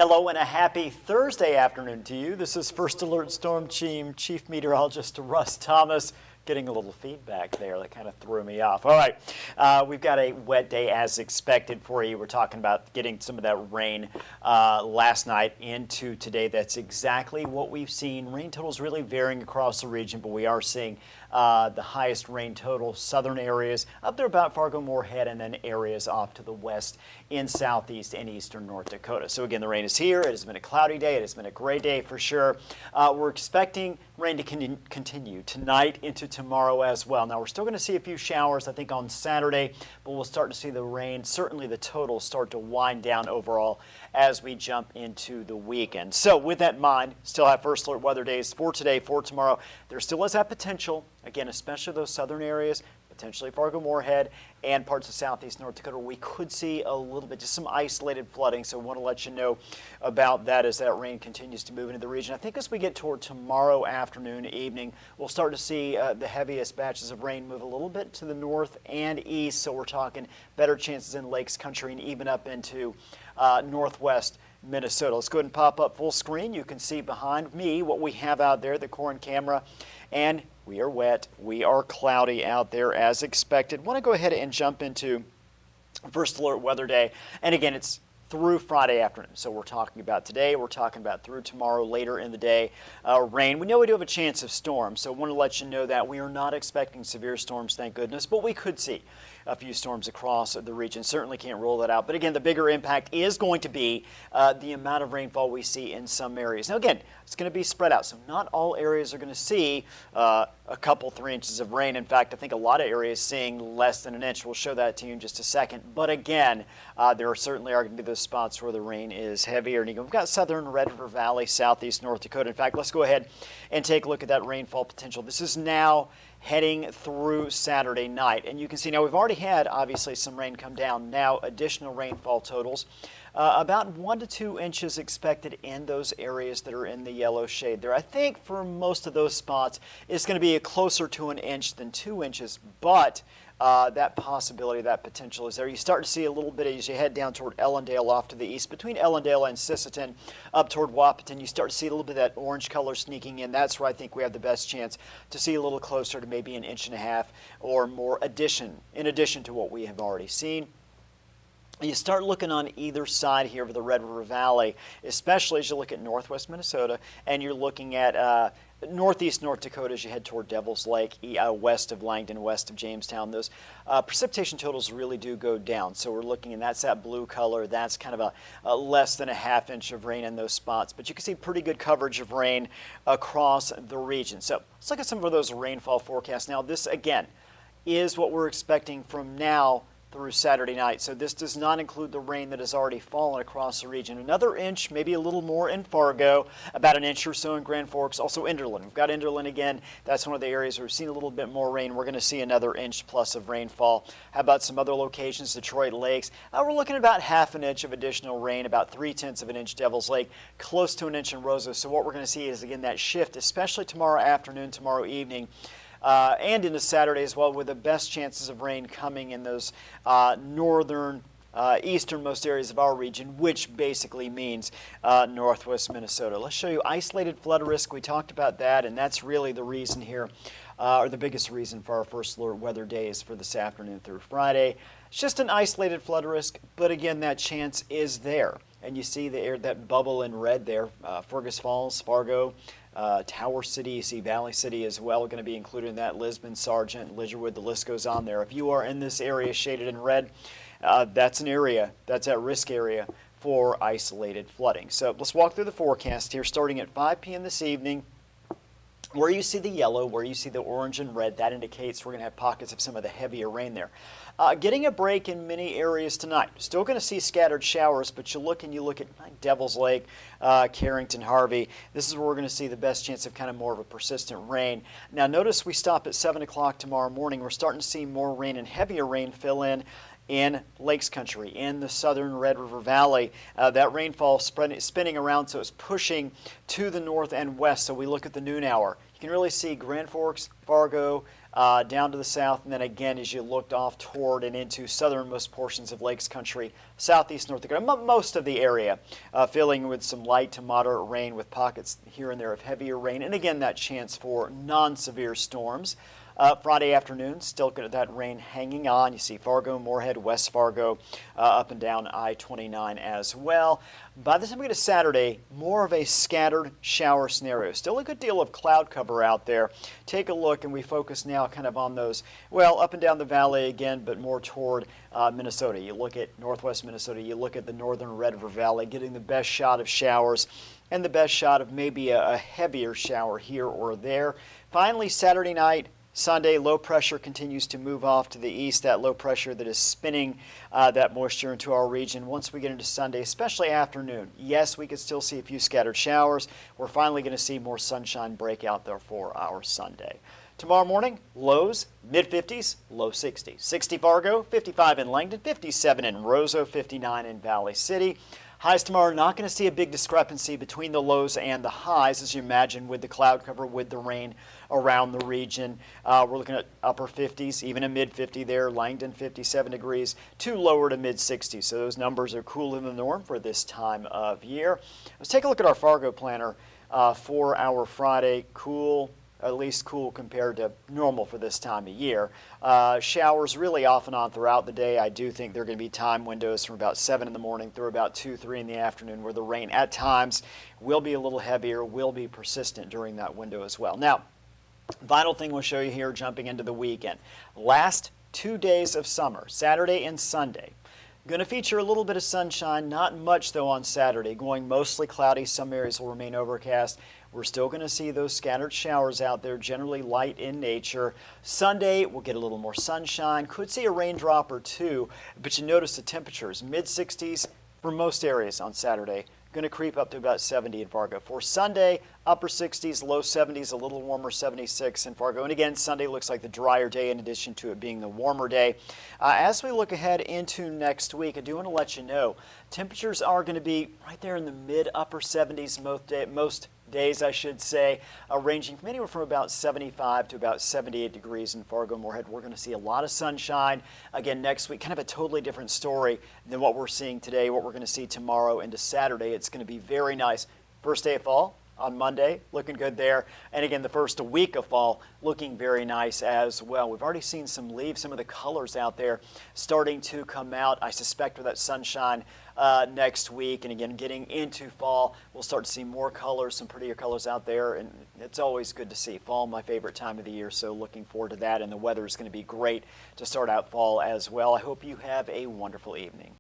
Hello and a happy Thursday afternoon to you. This is First Alert Storm Team Chief Meteorologist Russ Thomas. Getting a little feedback there that kind of threw me off. All right, we've got a wet day as expected for you. We're talking about getting some of that rain last night into today. That's exactly what we've seen. Rain totals really varying across the region, but we are seeing the highest rain total southern areas up there about Fargo-Moorhead, and then areas off to the west in southeast and eastern North Dakota. So again, the rain is here. It has been a cloudy day. It has been a gray day for sure. We're expecting rain to continue tonight into tomorrow as well. Now we're still going to see a few showers, I think, on Saturday, but we'll start to see the rain, certainly the totals, start to wind down overall as we jump into the weekend. So with that in mind, still have First Alert weather days for today, for tomorrow. There still is that potential, again, especially those southern areas, potentially Fargo-Moorhead and parts of southeast North Dakota, we could see a little bit, just some isolated flooding. So I want to let you know about that as that rain continues to move into the region. I think as we get toward tomorrow afternoon, evening, we'll start to see the heaviest batches of rain move a little bit to the north and east. So we're talking better chances in Lakes Country and even up into northwest Minnesota. Let's go ahead and pop up full screen. You can see behind me what we have out there, the Corn camera, and we are wet. We are cloudy out there as expected. Want to go ahead and jump into First Alert weather day. And again, it's through Friday afternoon. So we're talking about today, we're talking about through tomorrow, later in the day. Rain, we know we do have a chance of storms, so I want to let you know that we are not expecting severe storms, thank goodness, but we could see a few storms across the region. Certainly can't rule that out. But again, the bigger impact is going to be the amount of rainfall we see in some areas. Now again, it's going to be spread out, so not all areas are going to see a couple, 3 inches of rain. In fact, I think a lot of areas seeing less than an inch. We'll show that to you in just a second. But again, there certainly are going to be those spots where the rain is heavier. And we've got southern Red River Valley, southeast North Dakota. In fact, let's go ahead and take a look at that rainfall potential. This is now heading through Saturday night. And you can see now we've already had, obviously, some rain come down. Now additional rainfall totals. About 1 to 2 inches expected in those areas that are in the yellow shade there. I think for most of those spots, it's going to be closer to an inch than 2 inches, but that possibility, that potential is there. You start to see a little bit as you head down toward Ellendale off to the east. Between Ellendale and Sisseton up toward Wahpeton, you start to see a little bit of that orange color sneaking in. That's where I think we have the best chance to see a little closer to maybe an inch and a half or more in addition to what we have already seen. You start looking on either side here of the Red River Valley, especially as you look at northwest Minnesota, and you're looking at northeast North Dakota as you head toward Devil's Lake, west of Langdon, west of Jamestown. Those precipitation totals really do go down. So we're looking, and that's that blue color. That's kind of a less than a ½ inch of rain in those spots. But you can see pretty good coverage of rain across the region. So let's look at some of those rainfall forecasts. Now this, again, is what we're expecting from now through Saturday night. So this does not include the rain that has already fallen across the region. Another inch, maybe a little more in Fargo, about an inch or so in Grand Forks, also Enderlin. We've got Enderlin again. That's one of the areas where we've seen a little bit more rain. We're going to see another inch plus of rainfall. How about some other locations, Detroit Lakes? We're looking at about ½ an inch of additional rain, about 3/10 of an inch Devil's Lake, close to an inch in Roseau. So what we're going to see is, again, that shift, especially tomorrow afternoon, tomorrow evening, and into Saturday as well, with the best chances of rain coming in those northern, easternmost areas of our region, which basically means northwest Minnesota. Let's show you isolated flood risk. We talked about that, and that's really the reason here, or the biggest reason for our First Alert weather days for this afternoon through Friday. It's just an isolated flood risk, but again, that chance is there. And you see that bubble in red there, Fergus Falls, Fargo, Tower City, you see Valley City as well, going to be included in that, Lisbon, Sargent, Lidgerwood, the list goes on there. If you are in this area shaded in red, that's an area, that's at risk area for isolated flooding. So let's walk through the forecast here, starting at 5 p.m. this evening. Where you see the yellow, where you see the orange and red, that indicates we're going to have pockets of some of the heavier rain there. Getting a break in many areas tonight. Still going to see scattered showers, but you look at Devil's Lake, Carrington, Harvey. This is where we're going to see the best chance of kind of more of a persistent rain. Now notice we stop at 7 o'clock tomorrow morning. We're starting to see more rain and heavier rain fill in Lakes Country, in the southern Red River Valley. That rainfall spinning around, so it's pushing to the north and west. So we look at the noon hour. You can really see Grand Forks, Fargo, down to the south, and then again as you looked off toward and into southernmost portions of Lakes Country, southeast North Dakota, most of the area, filling with some light to moderate rain with pockets here and there of heavier rain, and again that chance for non-severe storms. Friday afternoon, still got that rain hanging on. You see Fargo, Moorhead, West Fargo, up and down I-29 as well. By the time we get to Saturday, more of a scattered shower scenario. Still a good deal of cloud cover out there. Take a look, and we focus now kind of on those, well, up and down the valley again, but more toward Minnesota. You look at northwest Minnesota, you look at the northern Red River Valley, getting the best shot of showers and the best shot of maybe a heavier shower here or there. Finally, Saturday night, Sunday, low pressure continues to move off to the east, that low pressure that is spinning that moisture into our region. Once we get into Sunday, especially afternoon, yes, we could still see a few scattered showers. We're finally going to see more sunshine break out there for our Sunday. Tomorrow morning, lows, mid-50s, low 60s. 60 Fargo, 55 in Langdon, 57 in Roseau, 59 in Valley City. Highs tomorrow, not going to see a big discrepancy between the lows and the highs, as you imagine, with the cloud cover, with the rain around the region. We're looking at upper 50s, even a mid-50 there. Langdon, 57 degrees, to lower to mid-60s. So those numbers are cooler than the norm for this time of year. Let's take a look at our Fargo planner for our Friday. Cool. At least cool compared to normal for this time of year. Showers really off and on throughout the day. I do think there are going to be time windows from about 7 in the morning through about 2, 3 in the afternoon where the rain at times will be a little heavier, will be persistent during that window as well. Now, final thing we'll show you here jumping into the weekend. Last 2 days of summer, Saturday and Sunday. Going to feature a little bit of sunshine, not much though on Saturday, going mostly cloudy. Some areas will remain overcast. We're still going to see those scattered showers out there, generally light in nature. Sunday, we'll get a little more sunshine. Could see a raindrop or two, but you notice the temperatures, mid-60s for most areas on Saturday. Going to creep up to about 70 in Fargo. For Sunday, upper 60s, low 70s, a little warmer, 76 in Fargo. And again, Sunday looks like the drier day in addition to it being the warmer day. As we look ahead into next week, I do want to let you know, temperatures are going to be right there in the mid-upper 70s most days, I should say, ranging from anywhere from about 75 to about 78 degrees in Fargo, Moorhead. We're going to see a lot of sunshine again next week, kind of a totally different story than what we're seeing today, what we're going to see tomorrow into Saturday. It's going to be very nice. First day of fall on Monday, looking good there. And again, the first week of fall looking very nice as well. We've already seen some leaves, some of the colors out there starting to come out. I suspect with that sunshine next week, and again, getting into fall, we'll start to see more colors, some prettier colors out there, and it's always good to see. Fall, my favorite time of the year, so looking forward to that, and the weather is going to be great to start out fall as well. I hope you have a wonderful evening.